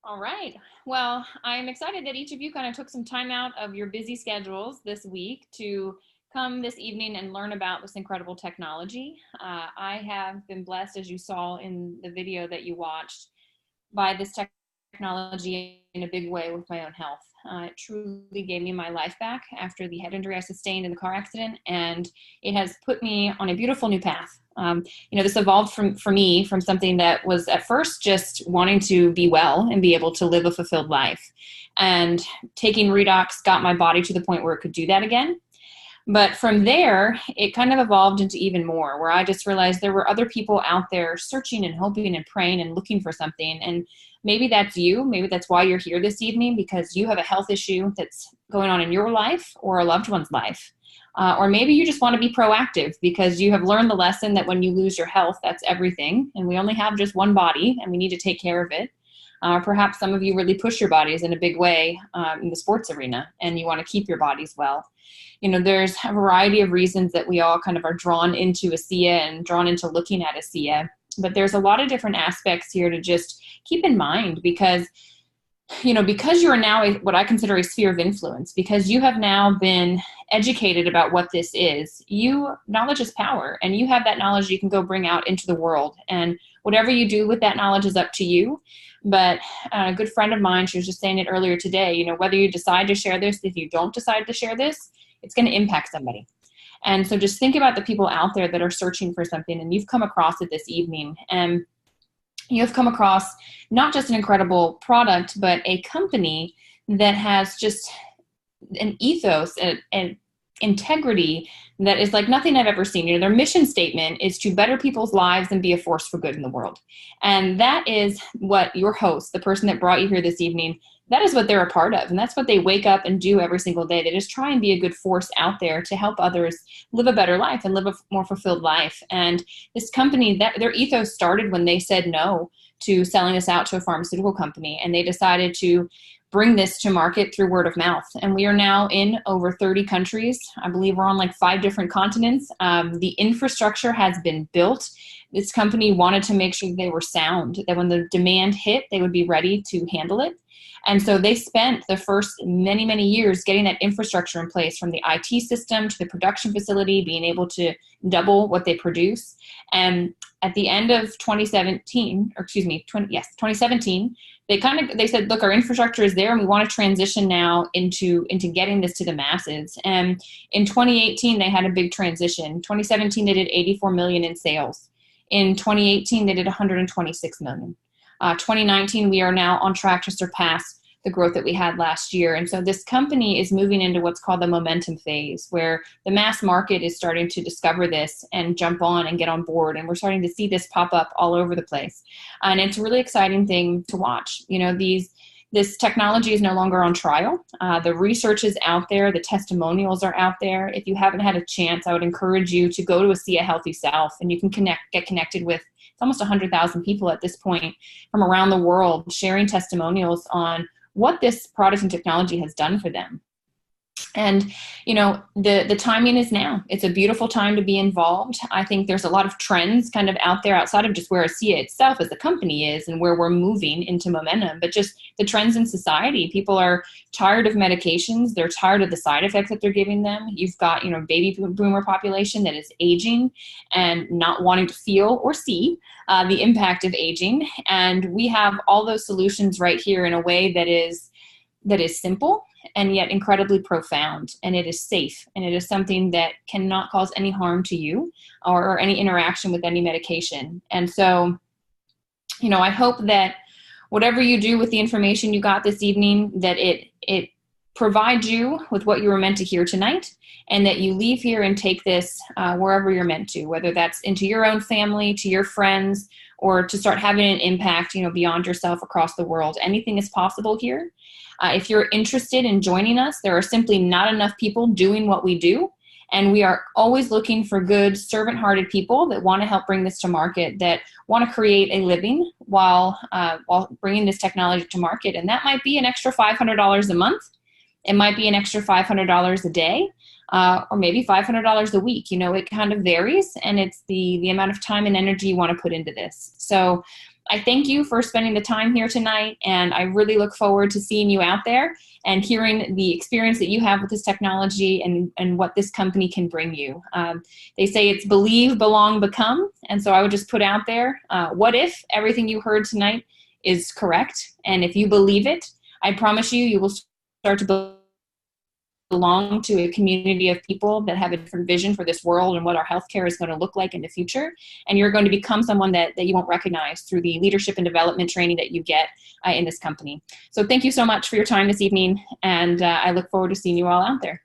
All right. Well, I'm excited that each of you kind of took some time out of your busy schedules this week to come this evening and learn about this incredible technology. I have been blessed, as you saw in the video that you watched, by this technology in a big way with my own health. It truly gave me my life back after the head injury I sustained in the car accident, and it has put me on a beautiful new path. This evolved for me from something that was at first just wanting to be well and be able to live a fulfilled life. And taking Redox got my body to the point where it could do that again. But from there, it kind of evolved into even more, where I just realized there were other people out there searching and hoping and praying and looking for something. And maybe that's you. Maybe that's why you're here this evening, because you have a health issue that's going on in your life or a loved one's life. Or maybe you just want to be proactive because you have learned the lesson that when you lose your health, that's everything. And we only have just one body and we need to take care of it. Perhaps some of you really push your bodies in a big way in the sports arena, and you want to keep your bodies well. There's a variety of reasons that we all kind of are drawn into ASEA and drawn into looking at ASEA. But there's a lot of different aspects here to just keep in mind because you are now what I consider a sphere of influence, because you have now been educated about what this is. Knowledge is power, and you have that knowledge you can go bring out into the world. And whatever you do with that knowledge is up to you. But a good friend of mine, she was just saying it earlier today, whether you decide to share this, if you don't decide to share this, it's going to impact somebody. And so just think about the people out there that are searching for something, and you've come across it this evening. And you have come across not just an incredible product, but a company that has just an ethos and integrity that is like nothing I've ever seen. Their mission statement is to better people's lives and be a force for good in the world. And that is what your host, the person that brought you here this evening, that is what they're a part of. And that's what they wake up and do every single day. They just try and be a good force out there to help others live a better life and live a more fulfilled life. And this company, their ethos started when they said no to selling this out to a pharmaceutical company. And they decided to bring this to market through word of mouth. And we are now in over 30 countries. I believe we're on like 5 different continents. The infrastructure has been built. This company wanted to make sure they were sound, that when the demand hit, they would be ready to handle it. And so they spent the first many, many years getting that infrastructure in place, from the IT system to the production facility, being able to double what they produce. And at the end of 2017, they said, look, our infrastructure is there and we want to transition now into getting this to the masses. And in 2018, they had a big transition. 2017, they did 84 million in sales. In 2018, they did 126 million. 2019, we are now on track to surpass the growth that we had last year. And so this company is moving into what's called the momentum phase, where the mass market is starting to discover this and jump on and get on board. And we're starting to see this pop up all over the place. And it's a really exciting thing to watch. This technology is no longer on trial. The research is out there. The testimonials are out there. If you haven't had a chance, I would encourage you to go to ASEA Healthy Self, and you can get connected with almost 100,000 people at this point from around the world sharing testimonials on what this product and technology has done for them. And, the timing is now. It's a beautiful time to be involved. I think there's a lot of trends kind of out there outside of just where ASEA itself as a company is and where we're moving into momentum, but just the trends in society. People are tired of medications. They're tired of the side effects that they're giving them. You've got, baby boomer population that is aging and not wanting to feel or see the impact of aging. And we have all those solutions right here in a way that is simple and yet incredibly profound, and it is safe, and it is something that cannot cause any harm to you or any interaction with any medication. And so, I hope that whatever you do with the information you got this evening, that it provides you with what you were meant to hear tonight, and that you leave here and take this wherever you're meant to, whether that's into your own family, to your friends, or to start having an impact, beyond yourself across the world. Anything is possible here. If you're interested in joining us, there are simply not enough people doing what we do. And we are always looking for good, servant-hearted people that want to help bring this to market, that want to create a living while bringing this technology to market. And that might be an extra $500 a month. It might be an extra $500 a day, or maybe $500 a week. It kind of varies, and it's the amount of time and energy you want to put into this. So I thank you for spending the time here tonight, and I really look forward to seeing you out there and hearing the experience that you have with this technology and what this company can bring you. They say it's believe, belong, become, and so I would just put out there, what if everything you heard tonight is correct? And if you believe it, I promise you, you will start to belong to a community of people that have a different vision for this world and what our healthcare is going to look like in the future. And you're going to become someone that you won't recognize through the leadership and development training that you get in this company. So thank you so much for your time this evening, and I look forward to seeing you all out there.